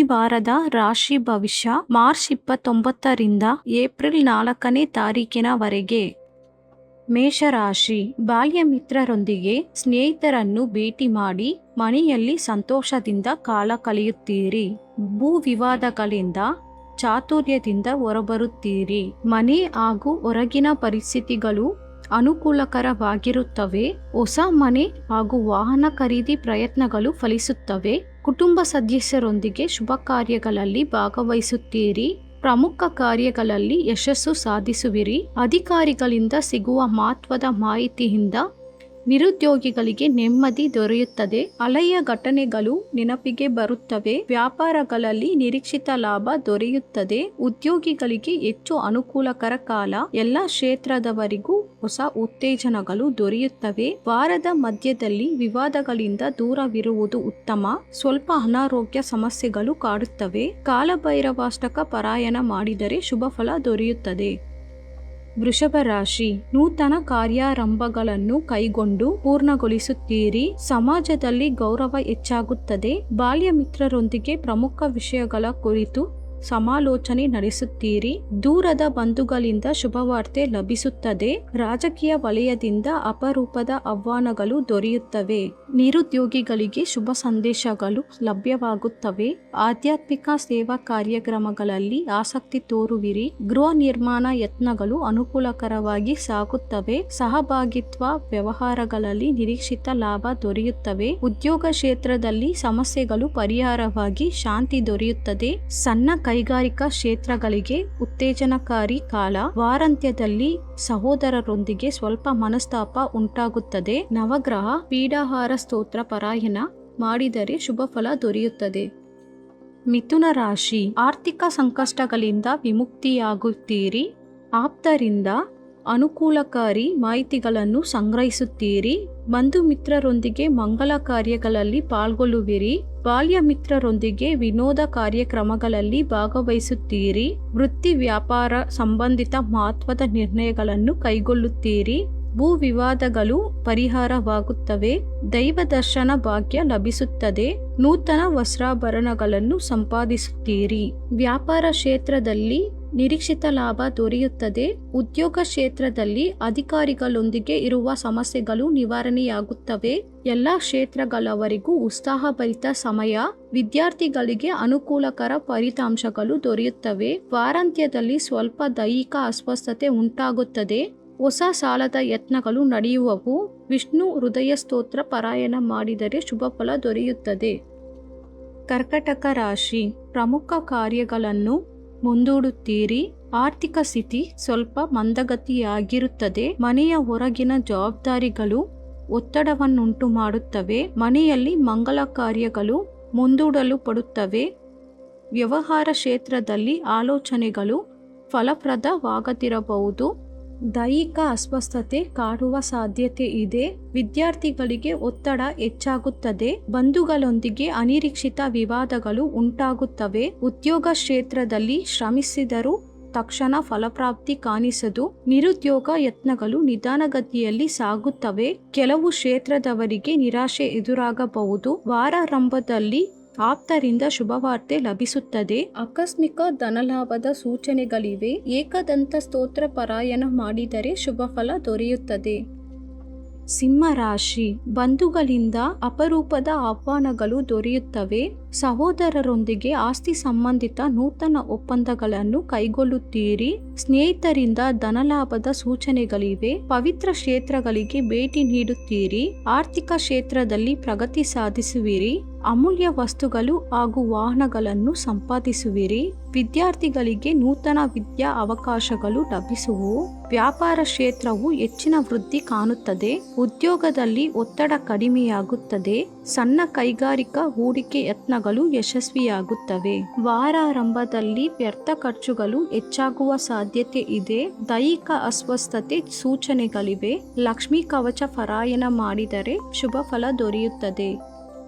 ವಾರದ ರಾಶಿ ಭವಿಷ್ಯ ಮಾರ್ಚ್ 29ರಿಂದ ಏಪ್ರಿಲ್ 4ನೇ ತಾರೀಕಿನವರೆಗೆ. ಮೇಷರಾಶಿ, ಬಾಲ್ಯ ಮಿತ್ರರೊಂದಿಗೆ ಸ್ನೇಹಿತರನ್ನು ಭೇಟಿ ಮಾಡಿ ಮನೆಯಲ್ಲಿ ಸಂತೋಷದಿಂದ ಕಾಲ ಕಳೆಯುತ್ತೀರಿ. ಭೂ ವಿವಾದಗಳಿಂದ ಚಾತುರ್ಯದಿಂದ ಹೊರಬರುತ್ತೀರಿ. ಮನೆ ಹಾಗೂ ಹೊರಗಿನ ಪರಿಸ್ಥಿತಿಗಳು ಅನುಕೂಲಕರವಾಗಿರುತ್ತವೆ. ಹೊಸ ಮನೆ ಹಾಗೂ ವಾಹನ ಖರೀದಿ ಪ್ರಯತ್ನಗಳು ಫಲಿಸುತ್ತವೆ. ಕುಟುಂಬ ಸದಸ್ಯರೊಂದಿಗೆ ಶುಭ ಕಾರ್ಯಗಳಲ್ಲಿ ಭಾಗವಹಿಸುತ್ತೀರಿ. ಪ್ರಮುಖ ಕಾರ್ಯಗಳಲ್ಲಿ ಯಶಸ್ಸು ಸಾಧಿಸುವಿರಿ. ಅಧಿಕಾರಿಗಳಿಂದ ಸಿಗುವ ಮಹತ್ವದ ಮಾಹಿತಿಯಿಂದ ನಿರುದ್ಯೋಗಿಗಳಿಗೆ ನೆಮ್ಮದಿ ದೊರೆಯುತ್ತದೆ. ಹಳೆಯ ಘಟನೆಗಳು ನೆನಪಿಗೆ ಬರುತ್ತವೆ. ವ್ಯಾಪಾರಗಳಲ್ಲಿ ನಿರೀಕ್ಷಿತ ಲಾಭ ದೊರೆಯುತ್ತದೆ. ಉದ್ಯೋಗಿಗಳಿಗೆ ಹೆಚ್ಚು ಅನುಕೂಲಕರ ಕಾಲ. ಎಲ್ಲ ಕ್ಷೇತ್ರದವರಿಗೂ ಹೊಸ ಉತ್ತೇಜನಗಳು ದೊರೆಯುತ್ತವೆ. ವಾರದ ಮಧ್ಯದಲ್ಲಿ ವಿವಾದಗಳಿಂದ ದೂರವಿರುವುದು ಉತ್ತಮ. ಸ್ವಲ್ಪ ಅನಾರೋಗ್ಯ ಸಮಸ್ಯೆಗಳು ಕಾಡುತ್ತವೆ. ಕಾಲಭೈರವಾಷ್ಟಕ ಪಾರಾಯಣ ಮಾಡಿದರೆ ಶುಭ ಫಲ ದೊರೆಯುತ್ತದೆ. ವೃಷಭ ರಾಶಿ, ನೂತನ ಕಾರ್ಯಾರಂಭಗಳನ್ನು ಕೈಗೊಂಡು ಪೂರ್ಣಗೊಳಿಸುತ್ತೀರಿ. ಸಮಾಜದಲ್ಲಿ ಗೌರವ ಹೆಚ್ಚಾಗುತ್ತದೆ. ಬಾಲ್ಯ ಮಿತ್ರರೊಂದಿಗೆ ಪ್ರಮುಖ ವಿಷಯಗಳ ಕುರಿತು ಸಮಾಲೋಚನೆ ನಡೆಸುತ್ತೀರಿ. ದೂರದ ಬಂಧುಗಳಿಂದ ಶುಭವಾರ್ತೆ ಲಭಿಸುತ್ತದೆ. ರಾಜಕೀಯ ವಲಯದಿಂದ ಅಪರೂಪದ ಆಹ್ವಾನಗಳು ದೊರೆಯುತ್ತವೆ. ನಿರುದ್ಯೋಗಿಗಳಿಗೆ ಶುಭ ಸಂದೇಶಗಳು ಲಭ್ಯವಾಗುತ್ತವೆ. ಆಧ್ಯಾತ್ಮಿಕ ಸೇವಾ ಕಾರ್ಯಕ್ರಮಗಳಲ್ಲಿ ಆಸಕ್ತಿ ತೋರುವಿರಿ. ಗೃಹ ನಿರ್ಮಾಣ ಯತ್ನಗಳು ಅನುಕೂಲಕರವಾಗಿ ಸಾಗುತ್ತವೆ. ಸಹಭಾಗಿತ್ವ ವ್ಯವಹಾರಗಳಲ್ಲಿ ನಿರೀಕ್ಷಿತ ಲಾಭ ದೊರೆಯುತ್ತವೆ. ಉದ್ಯೋಗ ಕ್ಷೇತ್ರದಲ್ಲಿ ಸಮಸ್ಯೆಗಳು ಪರಿಹಾರವಾಗಿ ಶಾಂತಿ ದೊರೆಯುತ್ತದೆ. ಸಣ್ಣ ಕೈಗಾರಿಕಾ ಕ್ಷೇತ್ರಗಳಿಗೆ ಉತ್ತೇಜನಕಾರಿ ಕಾಲ. ವಾರಾಂತ್ಯದಲ್ಲಿ ಸಹೋದರರೊಂದಿಗೆ ಸ್ವಲ್ಪ ಮನಸ್ತಾಪ ಉಂಟಾಗುತ್ತದೆ. ನವಗ್ರಹ ಪೀಡಾಹಾರ ಸ್ತೋತ್ರ ಪಾರಾಯಣ ಮಾಡಿದರೆ ಶುಭ ಫಲ ದೊರೆಯುತ್ತದೆ. ಮಿಥುನ ರಾಶಿ, ಆರ್ಥಿಕ ಸಂಕಷ್ಟಗಳಿಂದ ವಿಮುಕ್ತಿಯಾಗುತ್ತೀರಿ. ಆಪ್ತರಿಂದ ಅನುಕೂಲಕಾರಿ ಮಾಹಿತಿಗಳನ್ನು ಸಂಗ್ರಹಿಸುತ್ತೀರಿ. ಬಂಧು ಮಿತ್ರರೊಂದಿಗೆ ಮಂಗಲ ಕಾರ್ಯಗಳಲ್ಲಿ ಪಾಲ್ಗೊಳ್ಳುವಿರಿ. ಬಾಲ್ಯ ಮಿತ್ರರೊಂದಿಗೆ ವಿನೋದ ಕಾರ್ಯಕ್ರಮಗಳಲ್ಲಿ ಭಾಗವಹಿಸುತ್ತೀರಿ. ವೃತ್ತಿ ವ್ಯಾಪಾರ ಸಂಬಂಧಿತ ಮಹತ್ವದ ನಿರ್ಣಯಗಳನ್ನು ಕೈಗೊಳ್ಳುತ್ತೀರಿ. ಭೂ ವಿವಾದಗಳು ಪರಿಹಾರವಾಗುತ್ತವೆ. ದೈವ ದರ್ಶನ ಭಾಗ್ಯ ಲಭಿಸುತ್ತದೆ. ನೂತನ ವಸ್ತ್ರಾಭರಣಗಳನ್ನು ಸಂಪಾದಿಸುತ್ತೀರಿ. ವ್ಯಾಪಾರ ಕ್ಷೇತ್ರದಲ್ಲಿ ನಿರೀಕ್ಷಿತ ಲಾಭ ದೊರೆಯುತ್ತದೆ. ಉದ್ಯೋಗ ಕ್ಷೇತ್ರದಲ್ಲಿ ಅಧಿಕಾರಿಗಳೊಂದಿಗೆ ಇರುವ ಸಮಸ್ಯೆಗಳು ನಿವಾರಣೆಯಾಗುತ್ತವೆ. ಎಲ್ಲ ಕ್ಷೇತ್ರಗಳವರಿಗೂ ಉತ್ಸಾಹಭರಿತ ಸಮಯ. ವಿದ್ಯಾರ್ಥಿಗಳಿಗೆ ಅನುಕೂಲಕರ ಫಲಿತಾಂಶಗಳು ದೊರೆಯುತ್ತವೆ. ವಾರಾಂತ್ಯದಲ್ಲಿ ಸ್ವಲ್ಪ ದೈಹಿಕ ಅಸ್ವಸ್ಥತೆ ಉಂಟಾಗುತ್ತದೆ. ಹೊಸ ಸಾಲದ ಯತ್ನಗಳು ನಡೆಯುವವು. ವಿಷ್ಣು ಹೃದಯ ಸ್ತೋತ್ರ ಪಾರಾಯಣ ಮಾಡಿದರೆ ಶುಭ ಫಲ ದೊರೆಯುತ್ತದೆ. ಕರ್ಕಟಕ ರಾಶಿ, ಪ್ರಮುಖ ಕಾರ್ಯಗಳನ್ನು ಮುಂದೂಡುತ್ತೀರಿ. ಆರ್ಥಿಕ ಸ್ಥಿತಿ ಸ್ವಲ್ಪ ಮಂದಗತಿಯಾಗಿರುತ್ತದೆ. ಮನೆಯ ಹೊರಗಿನ ಜವಾಬ್ದಾರಿಗಳು ಒತ್ತಡವನ್ನುಂಟು ಮಾಡುತ್ತವೆ. ಮನೆಯಲ್ಲಿ ಮಂಗಲ ಕಾರ್ಯಗಳು ಮುಂದೂಡಲು ಪಡುತ್ತವೆ. ವ್ಯವಹಾರ ಕ್ಷೇತ್ರದಲ್ಲಿ ಆಲೋಚನೆಗಳು ಫಲಪ್ರದವಾಗದಿರಬಹುದು. ದೈಹಿಕ ಅಸ್ವಸ್ಥತೆ ಕಾಡುವ ಸಾಧ್ಯತೆ ಇದೆ. ವಿದ್ಯಾರ್ಥಿಗಳಿಗೆ ಒತ್ತಡ ಹೆಚ್ಚಾಗುತ್ತದೆ. ಬಂಧುಗಳೊಂದಿಗೆ ಅನಿರೀಕ್ಷಿತ ವಿವಾದಗಳು ಉಂಟಾಗುತ್ತವೆ. ಉದ್ಯೋಗ ಕ್ಷೇತ್ರದಲ್ಲಿ ಶ್ರಮಿಸಿದರೂ ತಕ್ಷಣ ಫಲಪ್ರಾಪ್ತಿ ಕಾಣಿಸದು. ನಿರುದ್ಯೋಗ ಯತ್ನಗಳು ನಿಧಾನಗತಿಯಲ್ಲಿ ಸಾಗುತ್ತವೆ. ಕೆಲವು ಕ್ಷೇತ್ರದವರಿಗೆ ನಿರಾಶೆ ಎದುರಾಗಬಹುದು. ವಾರಾರಂಭದಲ್ಲಿ ಆಪ್ತರಿಂದ ಶುಭವಾರ್ತೆ ಲಭಿಸುತ್ತದೆ. ಆಕಸ್ಮಿಕ ಧನಲಾಭದ ಸೂಚನೆಗಳಿವೆ. ಏಕದಂತ ಸ್ತೋತ್ರ ಪಾರಾಯಣ ಮಾಡಿದರೆ ಶುಭ ಫಲ ದೊರೆಯುತ್ತದೆ. ಸಿಂಹ ರಾಶಿ, ಬಂಧುಗಳಿಂದ ಅಪರೂಪದ ಆಹ್ವಾನಗಳು ದೊರೆಯುತ್ತವೆ. ಸಹೋದರರೊಂದಿಗೆ ಆಸ್ತಿ ಸಂಬಂಧಿತ ನೂತನ ಒಪ್ಪಂದಗಳನ್ನು ಕೈಗೊಳ್ಳುತ್ತೀರಿ. ಸ್ನೇಹಿತರಿಂದ ಧನಲಾಭದ ಸೂಚನೆಗಳಿವೆ. ಪವಿತ್ರ ಕ್ಷೇತ್ರಗಳಿಗೆ ಭೇಟಿ ನೀಡುತ್ತೀರಿ. ಆರ್ಥಿಕ ಕ್ಷೇತ್ರದಲ್ಲಿ ಪ್ರಗತಿ ಸಾಧಿಸುವಿರಿ. ಅಮೂಲ್ಯ ವಸ್ತುಗಳು ಹಾಗೂ ವಾಹನಗಳನ್ನು ಸಂಪಾದಿಸುವಿರಿ. ವಿದ್ಯಾರ್ಥಿಗಳಿಗೆ ನೂತನ ವಿದ್ಯಾ ಅವಕಾಶಗಳು ಲಭಿಸುವು. ವ್ಯಾಪಾರ ಕ್ಷೇತ್ರವು ಹೆಚ್ಚಿನ ವೃದ್ಧಿ ಕಾಣುತ್ತದೆ. ಉದ್ಯೋಗದಲ್ಲಿ ಒತ್ತಡ ಕಡಿಮೆಯಾಗುತ್ತದೆ. ಸಣ್ಣ ಕೈಗಾರಿಕಾ ಹೂಡಿಕೆ ಯತ್ನಗಳು ಯಶಸ್ವಿಯಾಗುತ್ತವೆ. ವಾರಾರಂಭದಲ್ಲಿ ವ್ಯರ್ಥ ಖರ್ಚುಗಳು ಹೆಚ್ಚಾಗುವ ಸಾಧ್ಯತೆ ಇದೆ. ದೈಹಿಕ ಅಸ್ವಸ್ಥತೆ ಸೂಚನೆಗಳಿವೆ. ಲಕ್ಷ್ಮೀ ಕವಚ ಪಾರಾಯಣ ಮಾಡಿದರೆ ಶುಭ ಫಲ ದೊರೆಯುತ್ತದೆ.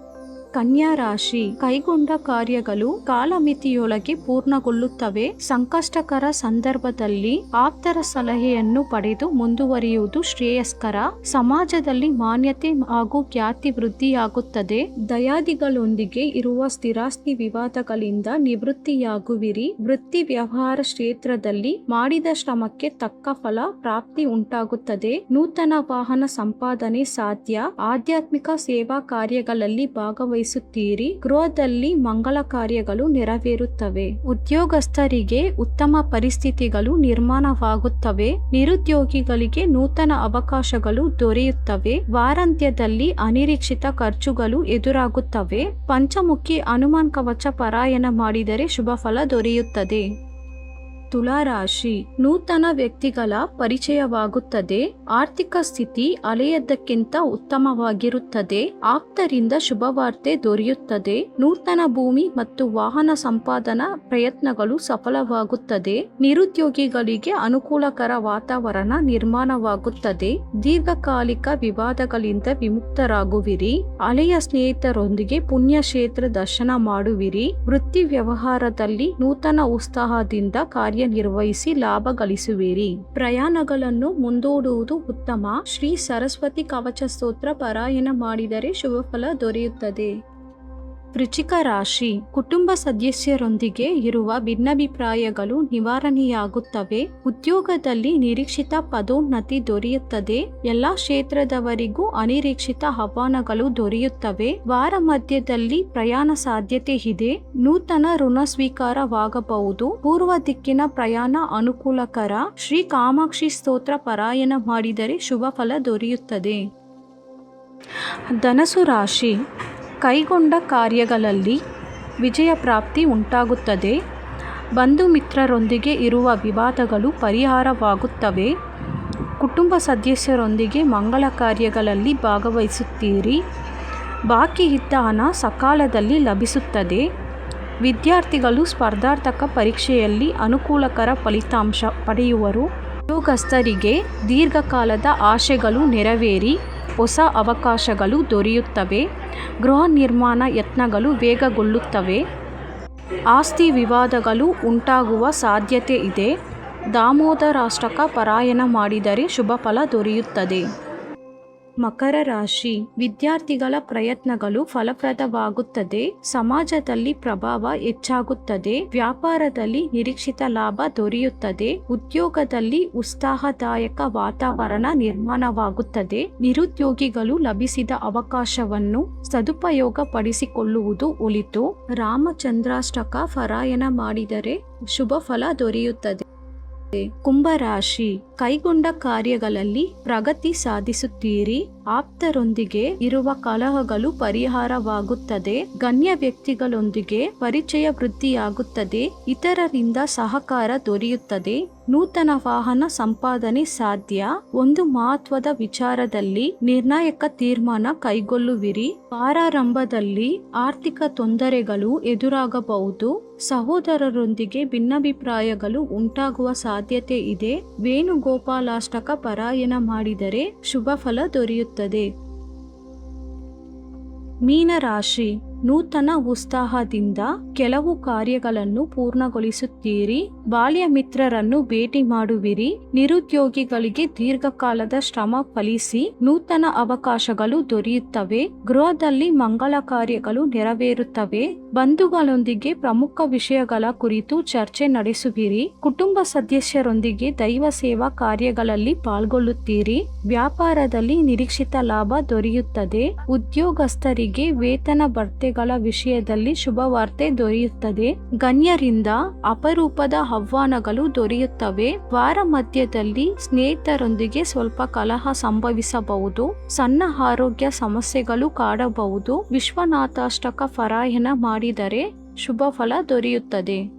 ಕನ್ಯಾ ರಾಶಿ, ಕೈಗೊಂಡ ಕಾರ್ಯಗಳು ಕಾಲಮಿತಿಯೊಳಗೆ ಪೂರ್ಣಗೊಳ್ಳುತ್ತವೆ. ಸಂಕಷ್ಟಕರ ಸಂದರ್ಭದಲ್ಲಿ ಆಪ್ತರ ಸಲಹೆಯನ್ನು ಪಡೆದು ಮುಂದುವರಿಯುವುದು ಶ್ರೇಯಸ್ಕರ. ಸಮಾಜದಲ್ಲಿ ಮಾನ್ಯತೆ ಹಾಗೂ ಖ್ಯಾತಿ ವೃದ್ಧಿಯಾಗುತ್ತದೆ. ದಯಾದಿಗಳೊಂದಿಗೆ ಇರುವ ಸ್ಥಿರಾಸ್ತಿ ವಿವಾದಗಳಿಂದ ನಿವೃತ್ತಿಯಾಗುವಿರಿ. ವೃತ್ತಿ ವ್ಯವಹಾರ ಕ್ಷೇತ್ರದಲ್ಲಿ ಮಾಡಿದ ಶ್ರಮಕ್ಕೆ ತಕ್ಕ ಫಲ ಪ್ರಾಪ್ತಿ ಉಂಟಾಗುತ್ತದೆ. ನೂತನ ವಾಹನ ಸಂಪಾದನೆ ಸಾಧ್ಯ. ಆಧ್ಯಾತ್ಮಿಕ ಸೇವಾ ಕಾರ್ಯಗಳಲ್ಲಿ ಭಾಗವಹಿಸುತ್ತೀರಿ. ಗೃಹದಲ್ಲಿ ಮಂಗಲ ಕಾರ್ಯಗಳು ನೆರವೇರುತ್ತವೆ. ಉದ್ಯೋಗಸ್ಥರಿಗೆ ಉತ್ತಮ ಪರಿಸ್ಥಿತಿಗಳು ನಿರ್ಮಾಣವಾಗುತ್ತವೆ. ನಿರುದ್ಯೋಗಿಗಳಿಗೆ ನೂತನ ಅವಕಾಶಗಳು ದೊರೆಯುತ್ತವೆ. ವಾರಾಂತ್ಯದಲ್ಲಿ ಅನಿರೀಕ್ಷಿತ ಖರ್ಚುಗಳು ಎದುರಾಗುತ್ತವೆ. ಪಂಚಮುಖಿ ಹನುಮಾನ್ ಕವಚ ಪಾರಾಯಣ ಮಾಡಿದರೆ ಶುಭ ಫಲ ದೊರೆಯುತ್ತದೆ. ತುಲಾರಾಶಿ, ನೂತನ ವ್ಯಕ್ತಿಗಳ ಪರಿಚಯವಾಗುತ್ತದೆ. ಆರ್ಥಿಕ ಸ್ಥಿತಿ ಹಳೆಯದಕ್ಕಿಂತ ಉತ್ತಮವಾಗಿರುತ್ತದೆ. ಆಪ್ತರಿಂದ ಶುಭವಾರ್ತೆ ದೊರೆಯುತ್ತದೆ. ನೂತನ ಭೂಮಿ ಮತ್ತು ವಾಹನ ಸಂಪಾದನಾ ಪ್ರಯತ್ನಗಳು ಸಫಲವಾಗುತ್ತದೆ. ನಿರುದ್ಯೋಗಿಗಳಿಗೆ ಅನುಕೂಲಕರ ವಾತಾವರಣ ನಿರ್ಮಾಣವಾಗುತ್ತದೆ. ದೀರ್ಘಕಾಲಿಕ ವಿವಾದಗಳಿಂದ ವಿಮುಕ್ತರಾಗುವಿರಿ. ಹಳೆಯ ಸ್ನೇಹಿತರೊಂದಿಗೆ ಪುಣ್ಯಕ್ಷೇತ್ರ ದರ್ಶನ ಮಾಡುವಿರಿ. ವೃತ್ತಿ ವ್ಯವಹಾರದಲ್ಲಿ ನೂತನ ಉತ್ಸಾಹದಿಂದ ಕಾರ್ಯನಿರ್ವಹಿಸಿ ಲಾಭ ಗಳಿಸುವಿರಿ. ಪ್ರಯಾಣಗಳನ್ನು ಮುಂದೂಡುವುದು ಉತ್ತಮ. ಶ್ರೀ ಸರಸ್ವತಿ ಕವಚ ಸ್ತೋತ್ರ ಪಾರಾಯಣ ಮಾಡಿದರೆ ಶುಭ ಫಲ ದೊರೆಯುತ್ತದೆ. ವೃಶ್ಚಿಕ ರಾಶಿ, ಕುಟುಂಬ ಸದಸ್ಯರೊಂದಿಗೆ ಇರುವ ಭಿನ್ನಾಭಿಪ್ರಾಯಗಳು ನಿವಾರಣೆಯಾಗುತ್ತವೆ. ಉದ್ಯೋಗದಲ್ಲಿ ನಿರೀಕ್ಷಿತ ಪದೋನ್ನತಿ ದೊರೆಯುತ್ತದೆ. ಎಲ್ಲಾ ಕ್ಷೇತ್ರದವರಿಗೂ ಅನಿರೀಕ್ಷಿತ ಆಹ್ವಾನಗಳು ದೊರೆಯುತ್ತವೆ. ವಾರ ಮಧ್ಯದಲ್ಲಿ ಪ್ರಯಾಣ ಸಾಧ್ಯತೆ ಇದೆ. ನೂತನ ಋಣ ಸ್ವೀಕಾರವಾಗಬಹುದು. ಪೂರ್ವ ದಿಕ್ಕಿನ ಪ್ರಯಾಣ ಅನುಕೂಲಕರ. ಶ್ರೀ ಕಾಮಾಕ್ಷಿ ಸ್ತೋತ್ರ ಪಾರಾಯಣ ಮಾಡಿದರೆ ಶುಭ ಫಲ ದೊರೆಯುತ್ತದೆ. ಧನಸ್ಸು ರಾಶಿ, ಕೈಗೊಂಡ ಕಾರ್ಯಗಳಲ್ಲಿ ವಿಜಯ ಪ್ರಾಪ್ತಿ ಉಂಟಾಗುತ್ತದೆ. ಬಂಧು ಮಿತ್ರರೊಂದಿಗೆ ಇರುವ ವಿವಾದಗಳು ಪರಿಹಾರವಾಗುತ್ತವೆ. ಕುಟುಂಬ ಸದಸ್ಯರೊಂದಿಗೆ ಮಂಗಳ ಕಾರ್ಯಗಳಲ್ಲಿ ಭಾಗವಹಿಸುತ್ತೀರಿ. ಬಾಕಿ ಇದ್ದ ಹಣ ಸಕಾಲದಲ್ಲಿ ಲಭಿಸುತ್ತದೆ. ವಿದ್ಯಾರ್ಥಿಗಳು ಸ್ಪರ್ಧಾತ್ಮಕ ಪರೀಕ್ಷೆಯಲ್ಲಿ ಅನುಕೂಲಕರ ಫಲಿತಾಂಶ ಪಡೆಯುವರು. ಉದ್ಯೋಗಸ್ಥರಿಗೆ ದೀರ್ಘಕಾಲದ ಆಶೆಗಳು ನೆರವೇರಿ ಹೊಸ ಅವಕಾಶಗಳು ದೊರೆಯುತ್ತವೆ. ಗೃಹ ನಿರ್ಮಾಣ ಯತ್ನಗಳು ವೇಗಗೊಳ್ಳುತ್ತವೆ. ಆಸ್ತಿ ವಿವಾದಗಳು ಉಂಟಾಗುವ ಸಾಧ್ಯತೆ ಇದೆ. ದಾಮೋದರಾಷ್ಟಕ ಪಾರಾಯಣ ಮಾಡಿದರೆ ಶುಭ ಫಲ ದೊರೆಯುತ್ತದೆ. ಮಕರ ರಾಶಿ, ವಿದ್ಯಾರ್ಥಿಗಳ ಪ್ರಯತ್ನಗಳು ಫಲಪ್ರದವಾಗುತ್ತದೆ. ಸಮಾಜದಲ್ಲಿ ಪ್ರಭಾವ ಹೆಚ್ಚಾಗುತ್ತದೆ. ವ್ಯಾಪಾರದಲ್ಲಿ ನಿರೀಕ್ಷಿತ ಲಾಭ ದೊರೆಯುತ್ತದೆ. ಉದ್ಯೋಗದಲ್ಲಿ ಉತ್ಸಾಹದಾಯಕ ವಾತಾವರಣ ನಿರ್ಮಾಣವಾಗುತ್ತದೆ. ನಿರುದ್ಯೋಗಿಗಳು ಲಭಿಸಿದ ಅವಕಾಶವನ್ನು ಸದುಪಯೋಗ ಪಡಿಸಿಕೊಳ್ಳುವುದು ಒಳಿತು. ರಾಮಚಂದ್ರಾಷ್ಟಕ ಪಾರಾಯಣ ಮಾಡಿದರೆ ಶುಭ ಫಲ ದೊರೆಯುತ್ತದೆ. ಕುಂಭರಾಶಿ, ಕೈಗೊಂಡ ಕಾರ್ಯಗಳಲ್ಲಿ ಪ್ರಗತಿ ಸಾಧಿಸುತ್ತೀರಿ. ಆಪ್ತರೊಂದಿಗೆ ಇರುವ ಕಲಹಗಳು ಪರಿಹಾರವಾಗುತ್ತದೆ. ಗಣ್ಯ ವ್ಯಕ್ತಿಗಳೊಂದಿಗೆ ಪರಿಚಯ ವೃದ್ಧಿಯಾಗುತ್ತದೆ. ಇತರರಿಂದ ಸಹಕಾರ ದೊರೆಯುತ್ತದೆ. ನೂತನ ವಾಹನ ಸಂಪಾದನೆ ಸಾಧ್ಯ. ಒಂದು ಮಹತ್ವದ ವಿಚಾರದಲ್ಲಿ ನಿರ್ಣಾಯಕ ತೀರ್ಮಾನ ಕೈಗೊಳ್ಳುವಿರಿ. ವಾರಾರಂಭದಲ್ಲಿ ಆರ್ಥಿಕ ತೊಂದರೆಗಳು ಎದುರಾಗಬಹುದು. ಸಹೋದರರೊಂದಿಗೆ ಭಿನ್ನಾಭಿಪ್ರಾಯಗಳು ಉಂಟಾಗುವ ಸಾಧ್ಯತೆ ಇದೆ. ವೇಣುಗೋಪಾಲಾಷ್ಟಕ ಪಾರಾಯಣ ಮಾಡಿದರೆ ಶುಭ ಫಲ ದೊರೆಯುತ್ತದೆ. ಮೀನರಾಶಿ, ನೂತನ ಉತ್ಸಾಹದಿಂದ ಕೆಲವು ಕಾರ್ಯಗಳನ್ನು ಪೂರ್ಣಗೊಳಿಸುತ್ತೀರಿ. ಬಾಲ್ಯ ಮಿತ್ರರನ್ನು ಭೇಟಿ ಮಾಡುವಿರಿ. ನಿರುದ್ಯೋಗಿಗಳಿಗೆ ದೀರ್ಘಕಾಲದ ಶ್ರಮ ಫಲಿಸಿ ನೂತನ ಅವಕಾಶಗಳು ದೊರೆಯುತ್ತವೆ. ಗೃಹದಲ್ಲಿ ಮಂಗಳ ಕಾರ್ಯಗಳು ನೆರವೇರುತ್ತವೆ. ಬಂಧುಗಳೊಂದಿಗೆ ಪ್ರಮುಖ ವಿಷಯಗಳ ಕುರಿತು ಚರ್ಚೆ ನಡೆಸುವಿರಿ. ಕುಟುಂಬ ಸದಸ್ಯರೊಂದಿಗೆ ದೈವ ಸೇವಾ ಕಾರ್ಯಗಳಲ್ಲಿ ಪಾಲ್ಗೊಳ್ಳುತ್ತೀರಿ. ವ್ಯಾಪಾರದಲ್ಲಿ ನಿರೀಕ್ಷಿತ ಲಾಭ ದೊರೆಯುತ್ತದೆ. ಉದ್ಯೋಗಸ್ಥರಿಗೆ ವೇತನ ಭತ್ಯೆಗಳ ವಿಷಯದಲ್ಲಿ ಶುಭವಾರ್ತೆ ದೊರೆಯುತ್ತದೆ. ಗಣ್ಯರಿಂದ ಅಪರೂಪದ ಆಹ್ವಾನಗಳು ದೊರೆಯುತ್ತವೆ. ವಾರ ಮಧ್ಯದಲ್ಲಿ ಸ್ನೇಹಿತರೊಂದಿಗೆ ಸ್ವಲ್ಪ ಕಲಹ ಸಂಭವಿಸಬಹುದು. ಸಣ್ಣ ಆರೋಗ್ಯ ಸಮಸ್ಯೆಗಳು ಕಾಡಬಹುದು. ವಿಶ್ವನಾಥಾಷ್ಟಕ ಪಾರಾಯಣ ಮಾಡಿದರೆ ಶುಭ ಫಲ ದೊರೆಯುತ್ತದೆ.